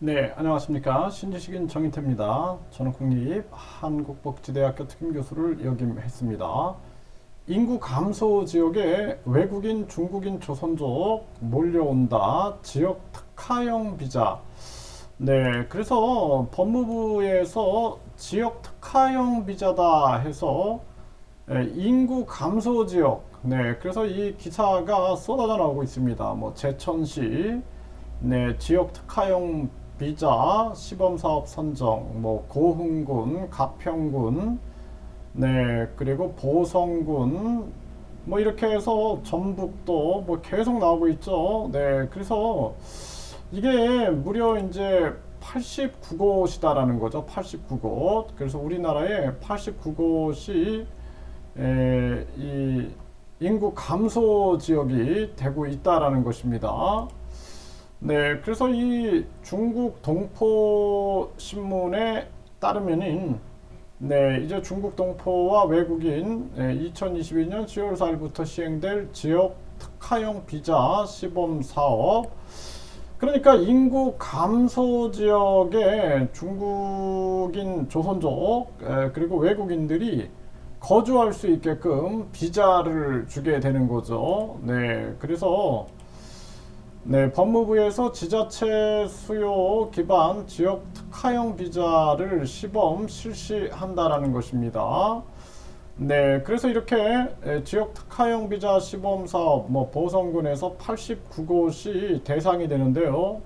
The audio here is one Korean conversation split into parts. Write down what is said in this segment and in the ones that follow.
네, 안녕하십니까. 신지식인 정인태입니다. 저는 국립 한국복지대학교 특임교수를 역임했습니다. 인구 감소 지역에 외국인, 중국인, 조선족 몰려온다. 지역 특화형 비자. 네, 그래서 법무부에서 지역 특화형 비자다 해서 인구 감소 지역. 네, 그래서 이 기사가 쏟아져 나오고 있습니다. 뭐 제천시 네, 지역 특화형 비자 시범 사업 선정, 뭐 고흥군, 가평군, 네, 그리고 보성군, 뭐 이렇게 해서 전북도 뭐 계속 나오고 있죠. 네, 그래서 이게 무려 이제 89곳이다라는 거죠. 89곳. 그래서 우리나라에 89곳이 이 인구 감소 지역이 되고 있다라는 것입니다. 네, 그래서 이 중국 동포 신문에 따르면은 네, 이제 중국 동포와 외국인 2022년 10월 4일부터 시행될 지역 특화형 비자 시범 사업. 그러니까 인구 감소 지역에 중국인 조선족 그리고 외국인들이 거주할 수 있게끔 비자를 주게 되는 거죠. 네, 그래서 네, 법무부에서 지자체 수요 기반 지역 특화형 비자를 시범 실시한다라는 것입니다. 네, 그래서 이렇게 지역 특화형 비자 시범 사업, 뭐 보성군에서 89곳이 대상이 되는데요.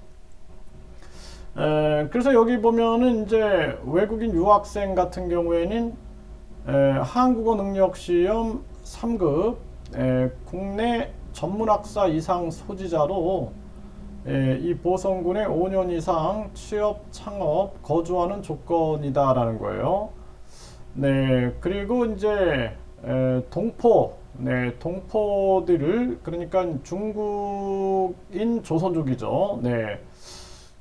그래서 여기 보면은 이제 외국인 유학생 같은 경우에는 한국어 능력 시험 3급, 국내 전문학사 이상 소지자로 이 보성군에 5년 이상 취업, 창업, 거주하는 조건이다라는 거예요. 네, 그리고 이제 동포, 네, 동포들을 그러니까 중국인 조선족이죠. 네,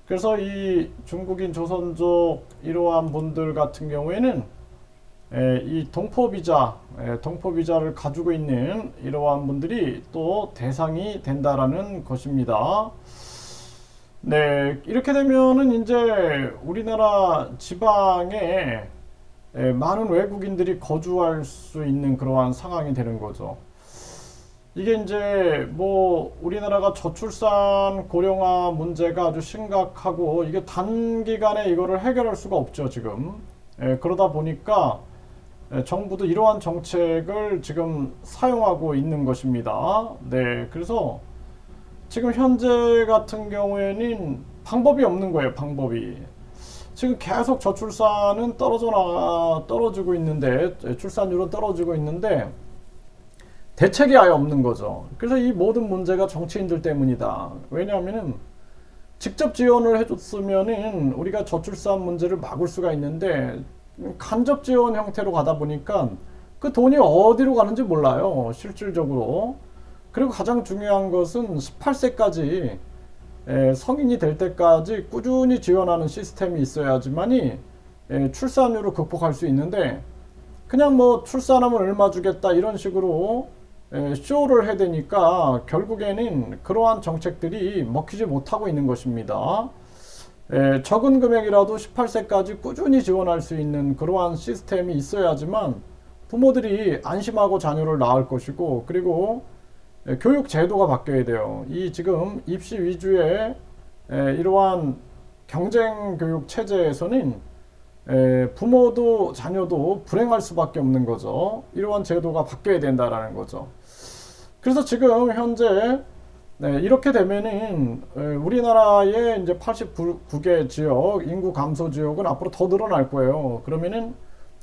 그래서 이 중국인 조선족 이러한 분들 같은 경우에는 이 동포 비자를 가지고 있는 이러한 분들이 또 대상이 된다라는 것입니다. 네, 이렇게 되면은 이제 우리나라 지방에 많은 외국인들이 거주할 수 있는 그러한 상황이 되는 거죠. 이게 이제 뭐 우리나라가 저출산 고령화 문제가 아주 심각하고 이게 단기간에 이거를 해결할 수가 없죠, 지금. 그러다 보니까 정부도 이러한 정책을 지금 사용하고 있는 것입니다. 네, 그래서 지금 현재 같은 경우에는 방법이 없는 거예요, 방법이. 지금 계속 저출산은 떨어지고 있는데, 출산율은 떨어지고 있는데, 대책이 아예 없는 거죠. 그래서 이 모든 문제가 정치인들 때문이다. 왜냐하면은, 직접 지원을 해줬으면은 우리가 저출산 문제를 막을 수가 있는데, 간접 지원 형태로 가다 보니까 그 돈이 어디로 가는지 몰라요, 실질적으로. 그리고 가장 중요한 것은 18세까지 성인이 될 때까지 꾸준히 지원하는 시스템이 있어야지만이 출산율을 극복할 수 있는데 그냥 뭐 출산하면 얼마 주겠다 이런 식으로 쇼를 해야 되니까 결국에는 그러한 정책들이 먹히지 못하고 있는 것입니다. 적은 금액이라도 18세까지 꾸준히 지원할 수 있는 그러한 시스템이 있어야지만 부모들이 안심하고 자녀를 낳을 것이고 그리고 교육 제도가 바뀌어야 돼요. 이 지금 입시 위주의 이러한 경쟁 교육 체제에서는 부모도 자녀도 불행할 수밖에 없는 거죠. 이러한 제도가 바뀌어야 된다라는 거죠. 그래서 지금 현재 이렇게 되면은 우리나라의 이제 89개 지역 인구 감소 지역은 앞으로 더 늘어날 거예요. 그러면은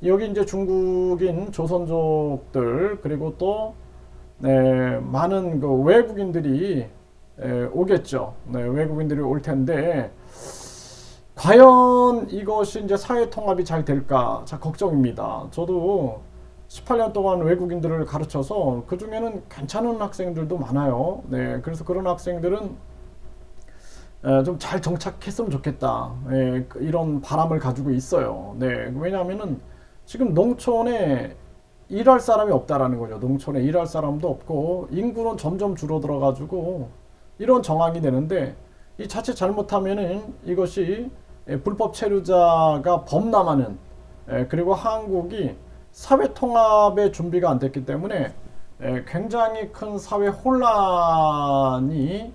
여기 이제 중국인 조선족들 그리고 또 많은 그 외국인들이 오겠죠. 외국인들이 올 텐데 과연 이것이 이제 사회 통합이 잘 될까? 자, 걱정입니다. 저도 18년 동안 외국인들을 가르쳐서 그 중에는 괜찮은 학생들도 많아요. 네, 그래서 그런 학생들은 좀 잘 정착했으면 좋겠다. 이런 바람을 가지고 있어요. 네, 왜냐하면은 지금 농촌에 일할 사람이 없다라는 거죠. 농촌에 일할 사람도 없고 인구는 점점 줄어들어 가지고 이런 정황이 되는데 이 자칫 잘못하면은 이것이 불법 체류자가 범람하는, 그리고 한국이 사회 통합의 준비가 안 됐기 때문에 굉장히 큰 사회 혼란이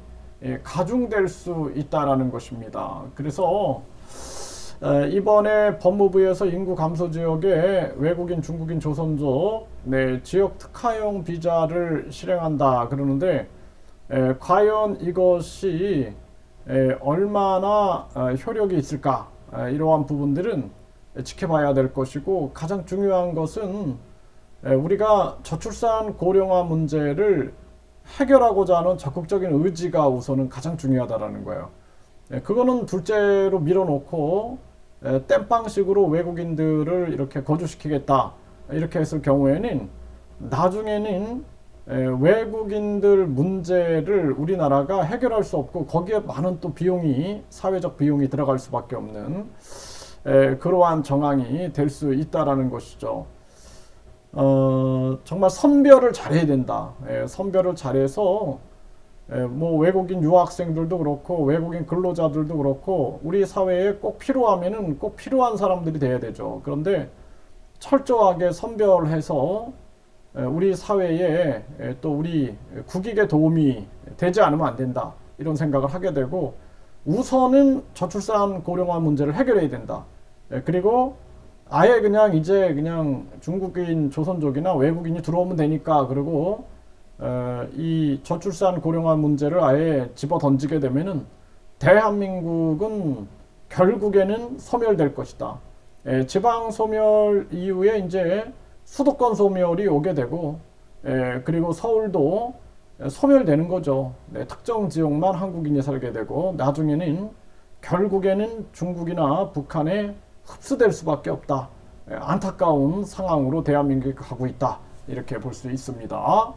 가중될 수 있다라는 것입니다. 그래서 이번에 법무부에서 인구 감소 지역에 외국인, 중국인, 조선족 지역 특화형 비자를 실행한다 그러는데, 과연 이것이 얼마나 효력이 있을까, 이러한 부분들은 지켜봐야 될 것이고, 가장 중요한 것은 우리가 저출산 고령화 문제를 해결하고자 하는 적극적인 의지가 우선은 가장 중요하다라는 거예요. 그거는 둘째로 밀어놓고 땜빵식으로 외국인들을 이렇게 거주시키겠다 이렇게 했을 경우에는 나중에는 외국인들 문제를 우리나라가 해결할 수 없고, 거기에 많은 또 비용이, 사회적 비용이 들어갈 수밖에 없는 그러한 정황이 될 수 있다라는 것이죠. 정말 선별을 잘해야 된다. 선별을 잘해서 뭐 외국인 유학생들도 그렇고 외국인 근로자들도 그렇고 우리 사회에 꼭 필요하면은 꼭 필요한 사람들이 돼야 되죠. 그런데 철저하게 선별해서 우리 사회에 또 우리 국익에 도움이 되지 않으면 안 된다, 이런 생각을 하게 되고, 우선은 저출산 고령화 문제를 해결해야 된다. 그리고 아예 그냥 이제 그냥 중국인, 조선족이나 외국인이 들어오면 되니까, 그리고 이 저출산 고령화 문제를 아예 집어 던지게 되면은 대한민국은 결국에는 소멸될 것이다. 지방 소멸 이후에 이제 수도권 소멸이 오게 되고, 그리고 서울도 소멸되는 거죠. 특정 지역만 한국인이 살게 되고, 나중에는 결국에는 중국이나 북한에 흡수될 수밖에 없다. 안타까운 상황으로 대한민국이 가고 있다, 이렇게 볼 수 있습니다.